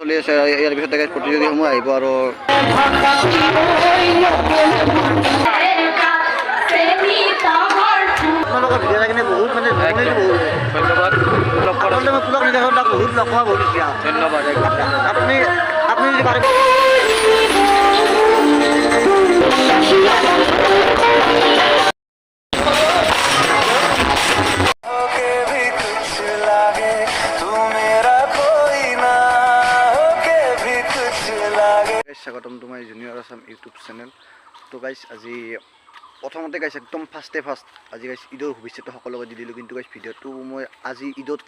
চলি আছে ইয়াৰ পিছত তাকে প্ৰতিযোগীসমূহ আহিব আৰু আপোনালোকৰ ভিডিঅ' কিনে বহুত মানে ধন্যবাদ বহুত লগ পোৱা বহুত ধন্যবাদ আপুনি যদি পাৰে স্বাগতম তোমাৰ জুনিয়ৰ আছাম ইউটিউব চেনেল। তো গাইছ আজি প্ৰথমতে গাইছ একদম ফাৰ্ষ্ট আজি গাইছ ঈদৰ শুভেচ্ছাটো সকলোকে দি দিলোঁ, কিন্তু গাইছ ভিডিঅ'টো মই আজি ঈদত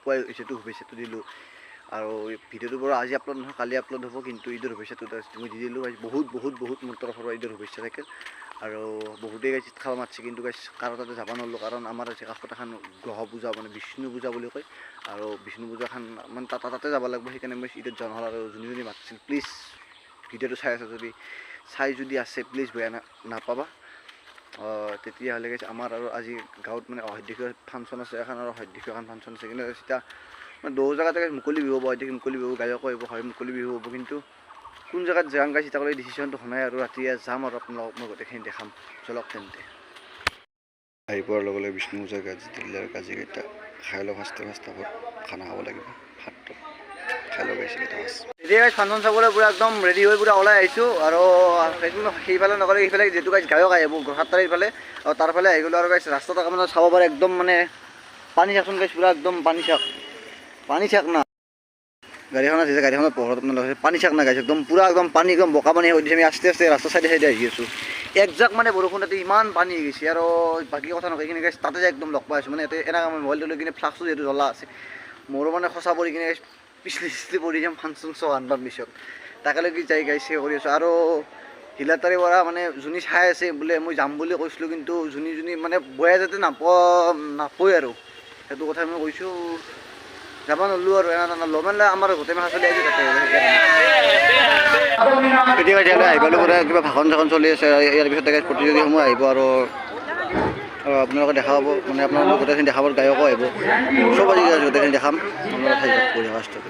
পোৱাই হৈছেতো শুভেচ্ছাটো দিলোঁ আৰু ভিডিঅ'টো বাৰু আজি আপলোড নহয় কালি আপলোড হ'ব, কিন্তু ঈদৰ শুভেচ্ছাটো মই দি দিলোঁ। গাইছ বহুত মোৰ তৰফৰ পৰা ঈদৰ শুভেচ্ছা থাকিল আৰু বহুতেই গাইছ খাব মাতিছে, কিন্তু গাইছ কাৰো তাতে যাব নোৱাৰিলোঁ কাৰণ আমাৰ আজি কাষত এখন গ্ৰহ পূজা মানে বিষ্ণু পূজা বুলি কয় আৰু বিষ্ণু পূজাখন মানে তাতে যাব লাগিব, সেইকাৰণে মই ঈদত যোৱা নহ'ল। আৰু যোনে মাতিছিল প্লিজ ভিডিঅ'টো চাই আছে যদি আছে প্লিজ বেয়া নাপাবা। তেতিয়াহ'লে গাইছ আমাৰ আৰু আজি গাঁৱত মানে অহদ্যক্ষীয় ফাংচন আছে এখন আৰু অহদ্যক্ষীয় এখন ফাংচন আছে, কিন্তু এতিয়া মানে দহ জেগাতে মুকলি বিহু হ'ব, অহদ্যক্ষী মুকলি বিহু গায়কো আহিব, হয় মুকলি বিহু হ'ব, কিন্তু কোন জেগাত যাম গাইছ এতিয়ালৈ ডিচিশ্যনটো হোৱা নাই আৰু ৰাতি যাম আৰু আপোনালোকক মই গোটেইখিনি দেখাম। চলক তেন্তে আহি পোৱাৰ লগে লগে বিষ্ণু পূজাৰ গাজি দিলে আৰু গাজিকেইটা খাই লওঁ ফাৰ্ষ্টে খানা খাব লাগিব, ভাতটো খাই লওঁ গাইছে কেইটা মাছ। এতিয়া গাইছ ফাংচন চাবলৈ পূৰা একদম ৰেডি হৈ পূৰা ওলাই আহিছোঁ আৰু সেইফালে নগ'লে এইফালে যিহেতু গাইছ গায়ক আহিব 7টাৰ এইফালে আৰু তাৰফালে আহি গ'লোঁ আৰু গাইছ ৰাস্তাত মানে চাব পাৰে একদম মানে পানী চাকচোন গাইছ পূৰা একদম পানী চাক না গাড়ীখন আছে গাড়ীখনৰ পোহৰত আপোনালোকে পানী চাক না গাইছ একদম পূৰা একদম পানী একদম বোকা পানী হৈ দিছে। আমি আস্তে ৰাস্তা চাইডে আহি আছোঁ, একজাক মানে বৰষুণ তাতে ইমান পানী হৈ গৈছে আৰু বাকী কথা নকয় কিনে গাইছ তাতে যে একদম লগ পাই আছোঁ মানে ইয়াতে এনেকৈ মই মোবাইলটো লৈ কিনে ফ্লাক্সটো যিহেতু জ্বলা আছে মোৰো মানে সঁচা পৰি কিনে পিছলি পৰি যাম ফাংচন শ্ব' আনবাৰ পিছত তাকে লৈ যাই গাইছে কৰি আছোঁ। আৰু হিলাতাৰী পৰা মানে যোনী চাই আছে বোলে মই যাম বুলি কৈছিলোঁ, কিন্তু যোনী মানে বয়া যাতে নাপয় আৰু সেইটো কথা মই কৈছোঁ, যাব নোৱাৰিলোঁ আৰু ল'ব মানে আমাৰ গোটেই মাহ চলি আছে তাতে কেতিয়াবা আহি পালোঁ পৰা কিবা ভাষণ চলি আছে ইয়াৰ পিছত তাকে প্ৰতিযোগীসমূহ আহিব আৰু আপোনালোকে দেখা পাব মানে আপোনালোকে গোটেইখিনি দেখা পাব, গায়কো আহিব, চব আজি গোটেইখিনি দেখাম আপোনালোকে চাই কৰি ফাৰ্ষ্টতে।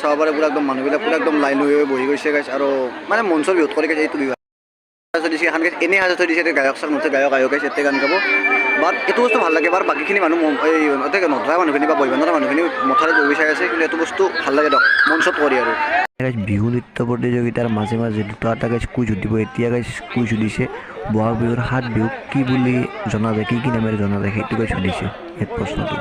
চাব পাৰে পূৰা একদম মানুহবিলাক পূৰা একদম লাইন হৈ বহি গৈছে গাইছ আৰু মানে মঞ্চৰ বিৰোধ কৰি গাইছে এইটো বিভাগ দিছে এখন গাইছ এনেই সাজা থৈ দিছে গায়ক চাক নুঠে গায়ক আহি গাইছে এতে গান গাব বাট এইটো বস্তু ভাল লাগে। বাৰ বাকীখিনি মানুহ এই নধৰা মানুহখিনি বা বহিবানৰ মানুহখিনি মথাৰে বহি চাই আছে, কিন্তু এইটো বস্তু ভাল লাগে দিয়ক মঞ্চত কৰি আৰু বিহু নৃত্য প্ৰতিযোগিতাৰ মাজে দুটা এটা গাইছ কুইজ সুধিব। এতিয়া গাইছ কুইজ সুধিছে বহাগ বিহুৰ 7 বিহুক কি বুলি জনা যায়, কি নামেৰে জনা যায় সেইটো গাইছ সুধিছে এই প্ৰশ্নটো।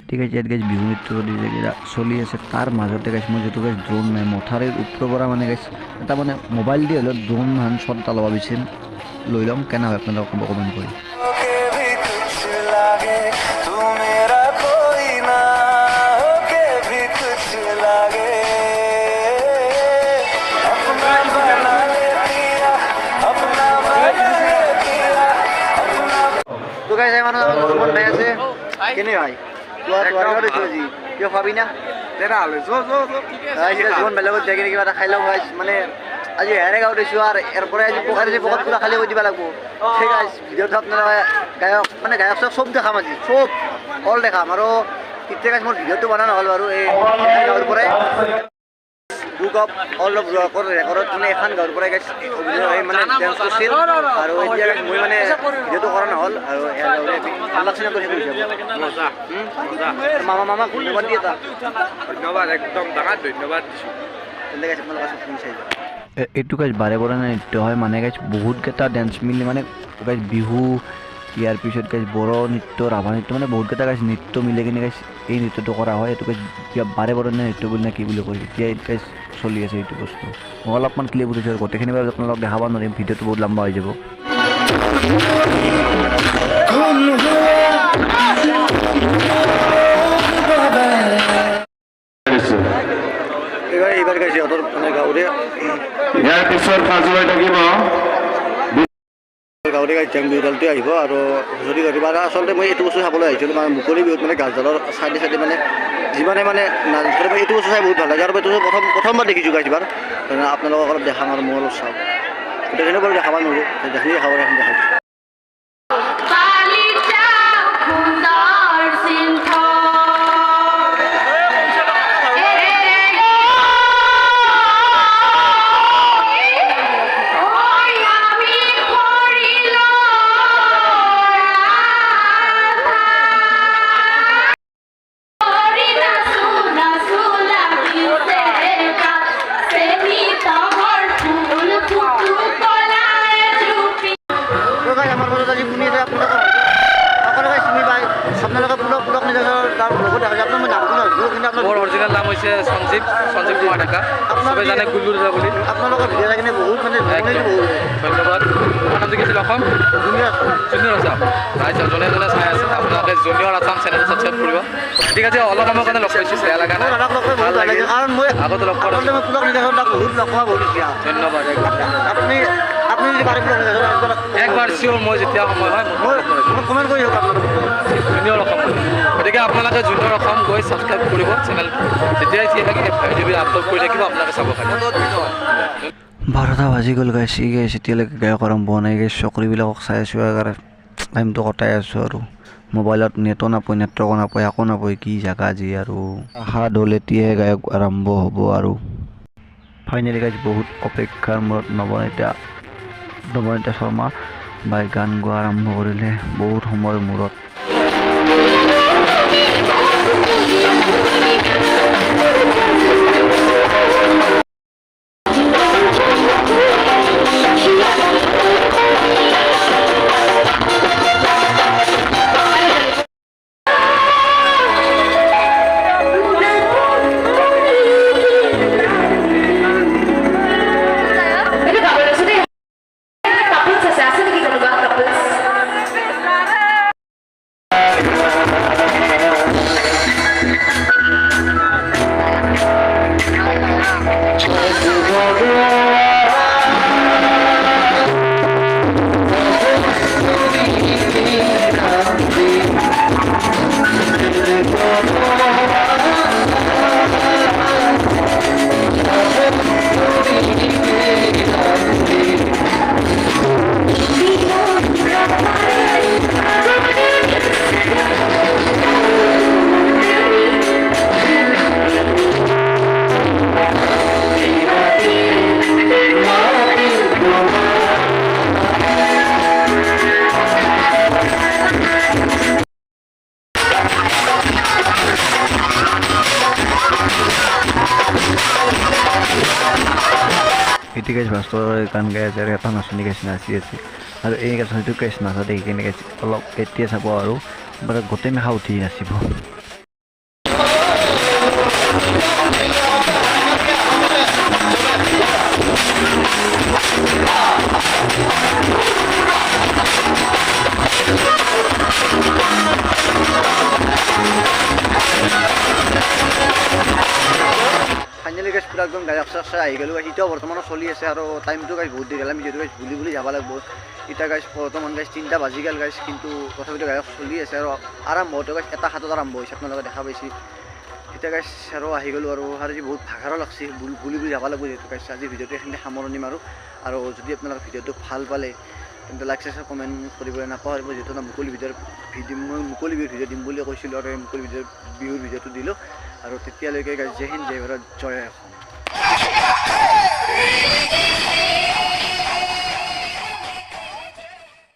ঠিক আছে ইয়াত গাইছ বিহু নৃত্য প্ৰতিযোগিতা চলি আছে, তাৰ মাজতে গাইছ মই যিটো গাইছ ড্ৰোন নাই মথাৰীৰ ওপৰৰ পৰা মানে গাইছ এটা মানে মোবাইল দি হ'লেও ড্ৰোন শ্বট এটা ল'ব বিচাৰিম, লৈ ল'ম কেনে হয় আপোনালোকক কমেণ্ট কৰি। কেনে ভাই কিয় খাবি না জীৱন বেলেগত যাই কিনে কিবা এটা খাই লওঁ মানে আজি হেৰে গাঁৱত দিছোঁ আৰু ইয়াৰ পৰাই আজি পকেট পুৰা খালী কৰি দিব লাগিব। ঠিক আছে ভিডিঅ'টো আপোনালোকে গায়ক চায়ক চব দেখাম, আজি চব অল দেখাম আৰু তেতিয়া গাইছ মোৰ ভিডিঅ'টো বনা নহ'ল বাৰু এই গাঁৱৰ পৰাই বুক অফ অল অফ ৰেকৰ্ডত মানে এখন গাঁৱৰ পৰাই গাইছ মানে ডেন্স কৰিছিল আৰু এতিয়া মই মানে ভিডিঅ'টো কৰা নহ'ল আৰু মামাক ধন্যবাদ দিয়ে ধন্যবাদ একদম ডাঙৰ ধন্যবাদ দিছোঁ। এইটো গাইছ বাৰে বাৰে নৃত্য হয় মানে গাইছ বহুতকেইটা ডেন্স মিলি মানে গাইছ বিহু ইয়াৰ পিছত গাইছ বড়ো নৃত্য ৰাভা নৃত্য মানে বহুতকেইটা গাইছ নৃত্য মিলি কিনে গাইছ এই নৃত্যটো কৰা হয়। এইটো গাইছ কিবা বাৰে নৃত্য বুলি নে কি বুলি কয় এতিয়া গাইছ চলি আছে এইটো বস্তু। মই অলপমান ক্লিয়াৰ বুজিছোঁ আৰু গোটেইখিনি বাৰু আপোনালোকক দেখাব নোৱাৰিম, ভিডিঅ'টো বহুত লম্বা হৈ যাব। এইবাৰ এইবাৰ গাইছে সিহঁতৰ মানে গাঁৱৰে ইয়াৰ পিছত সাজু হৈ থাকিব গাঁৱৰে গাইছে জেং বিহুডালটোৱে আহিব আৰু হুঁচৰি গাড়ী আৰু আচলতে মই এইটো বস্তু চাবলৈ আহিছিলোঁ মানে মুকলি বিহুত মানে গাছডালৰ চাইডে চাইডে মানে যিমানে মানে নাচ কৰে মই এইটো বস্তু চাই বহুত ভাল লাগে আৰু এইটো প্ৰথমবাৰ দেখিছোঁ গাইছ এইবাৰ আপোনালোকক অলপ দেখাম আৰু মই অলপ চাওঁ গোটেইখিনি বাৰু দেখাব নোৱাৰোঁ যিখিনি দেখাব সেইখিনি দেখাইছোঁ মোৰ অৰিজিনেল নাম হৈছে সঞ্জীৱ কুমাৰ ডেকা চবে জানে গুল্লু দাদা বুলি আপোনালোকৰ ভিডিঅ' চাই কিনে বহুত মানে ধন্যবাদ মোৰ নামটো কি আছিল অসম জুনিয়ৰ আছাম ৰাইজ জনে জনে চাই আছে আপোনালোকে জুনিয়ৰ আছাম চেনেলটো ছাবস্ক্ৰাইব কৰিব ঠিক আছে অলপ সময় কাৰণে লগ পাইছোঁ বেয়া লগা নাই ভাল লাগে কাৰণ মই আগতে লগ কৰা মই পুলক নিৰ্দেশক বহুত লগ পোৱা বহুত দিয়া ধন্যবাদ আপুনি আপুনি যদি পাৰে একবাৰ চিয়'ৰ মই যেতিয়া সময় হয় মই কমেণ্ট কৰি দিয়ক আপোনালোকক জুনিয়ৰ অসম গতিকে আপোনালোকে জুনিয়ৰ অসম গৈ ছাবস্ক্ৰাইব কৰিব চেনেল যেতিয়াই ভিডিঅ' আপলোড কৰি থাকিব আপোনালোকে চাব পাৰে 12টা বাজি গ'ল গাইছ গাইছ এতিয়ালৈকে গায়ক আৰম্ভ হোৱা নাই গাইছ চকৰিবিলাকক চাই আছোঁ এবাৰ টাইমটো কটাই আছোঁ আৰু মোবাইলত নেটো নাপায় নেটৱৰ্কো নাপায় একো নাপায় কি জেগা যি আৰু আশা দল এতিয়াহে গায়ক আৰম্ভ হ'ব আৰু ফাইনেলি গাইছ বহুত অপেক্ষাৰ মূৰত নৱনীতা শৰ্মা বাই গান গোৱা আৰম্ভ কৰিলে বহুত সময়ৰ মূৰত এতিয়া গাইছ বাস্তৱৰ গান গাই আছে আৰু এটা নাচনি গাইছ নাচি আছে আৰু এই নাচনিটো গাইছ নাচা দেখি কিনে গাইছ অলপ এতিয়া চাব আৰু গোটেই মেখা উঠি নাচিব ফাইনেলি গাইছ পুৰা একদম গায়ক চাই আহি গ'লোঁ এতিয়াও বৰ্তমানো চলি আছে আৰু টাইমটো গাইছ বহুত দেৰি গ'ল আমি যিহেতু গাইছ বুলি যাব লাগিব এতিয়া গাইছ বৰ্তমান গাইছ 3টা বাজি গ'ল গাইছ কিন্তু তথাপিতো গায়ক চলি আছে আৰু আৰম্ভ হওঁতে গাইছ এটা হাতত আৰম্ভ হৈছে আপোনালোকে দেখা পাইছে এতিয়া গাইছ আৰু আহি গ'লোঁ আৰু আজি বহুত ভাগৰো লাগছে বুলি যাব লাগিব যিহেতু গাইছ আজি ভিডিঅ'টো এইখিনিতে সামৰণি মাৰোঁ আৰু যদি আপোনালোকে ভিডিঅ'টো ভাল পালে তেন্তে লাইক শ্বেয়াৰ কমেণ্ট কৰিবলৈ নাপাহৰিব যিহেতু মুকলি ভিডিঅ'ৰ মই মুকলি বিহুৰ ভিডিঅ' দিম বুলি কৈছিলোঁ আৰু এই মুকলি বিহুৰ ভিডিঅ'টো দিলোঁ আৰু তেতিয়ালৈকে গাইছ জয় হিন্দ জয় ভাৰত জয় অসম